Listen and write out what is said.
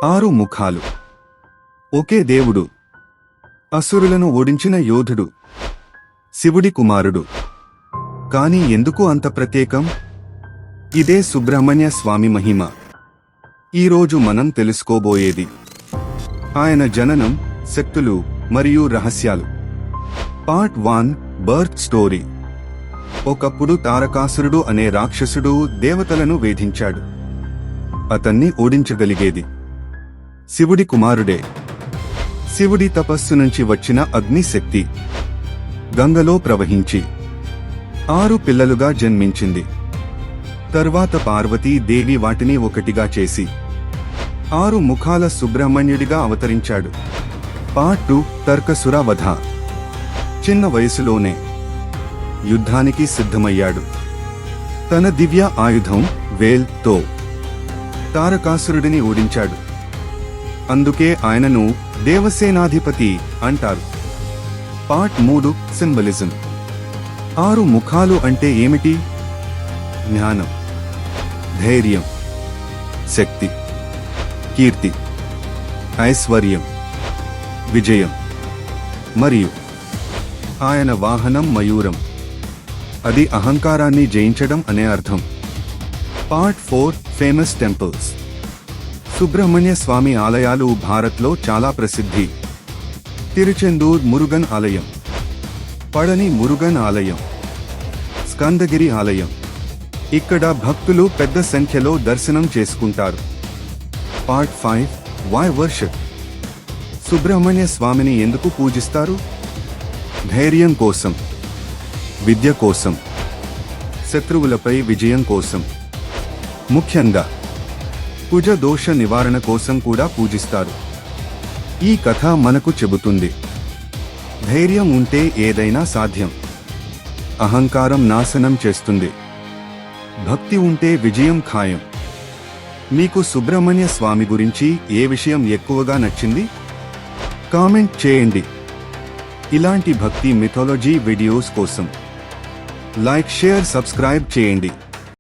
6 ముఖాలు. ఒకే దేవుడు. అసురులను ఓడించిన యోధుడు. శివుడి కుమారుడు. కాని ఎందుకు అంత ప్రత్యేకం? ఇదే సుబ్రహ్మణ్య స్వామి మహిమ. ఈరోజు మనం తెలుసుకోబోయేది ఆయన జననం, శక్తులు మరియు రహస్యాలు. Part 1 birth story. ఒకప్పుడు తారకాసురుడు అనే రాక్షసుడు దేవతలను వేధించాడు. అతన్ని ఓడించగలిగేది శివుడి కుమారుడే. శివుడి తపస్సు నుంచి వచ్చిన అగ్ని శక్తి గంగలో ప్రవహించి 6 పిల్లలుగా జన్మించింది. తర్వాత పార్వతీ దేవి వాటిని ఒకటిగా చేసి 6 ముఖాల సుబ్రహ్మణ్యుడిగా అవతరించాడు. పార్ట్ 2 తర్కసుర వధ. చిన్న వయసులోనే యుద్ధానికి సిద్ధమయ్యాడు. తన దివ్య ఆయుధం వేల్తో తారకాసురుడిని ఓడించాడు. అందుకే ఆయనను దేవసేనాధిపతి అంటారు. Part 3 symbolism. 6 ముఖాలు అంటే ఏమిటి? జ్ఞానం, ధైర్యం, శక్తి, కీర్తి, ఐశ్వర్యం, విజయం. మరియు ఆయన వాహనం మయూరం. అది అహంకారాన్ని జయించడం అనే అర్థం. Part 4 famous temples. సుబ్రహ్మణ్య స్వామి ఆలయాలు భారత్లో చాలా ప్రసిద్ధి. తిరుచెందూర్ మురుగన్ ఆలయం, పళని మురుగన్ ఆలయం, స్కందగిరి ఆలయం. ఇక్కడ భక్తులు పెద్ద సంఖ్యలో దర్శనం చేసుకుంటారు. Part 5 why worship. సుబ్రహ్మణ్య స్వామిని ఎందుకు పూజిస్తారు? ధైర్యం కోసం, విద్య కోసం, శత్రువులపై విజయం కోసం, ముఖ్యంగా కుజ దోష నివారణ కోసం కూడా పూజిస్తారు. ఈ కథ మనకు చెబుతుంది, ధైర్యం ఉంటే ఏదైనా సాధ్యం. అహంకారం నాశనం చేస్తుంది. భక్తి ఉంటే విజయం ఖాయం. మీకు సుబ్రహ్మణ్య స్వామి గురించి ఏ విషయం ఎక్కువగా నచ్చింది? కామెంట్ చేయండి. ఇలాంటి భక్తి మిథాలజీ వీడియోస్ కోసం లైక్, షేర్, సబ్స్క్రైబ్ చేయండి.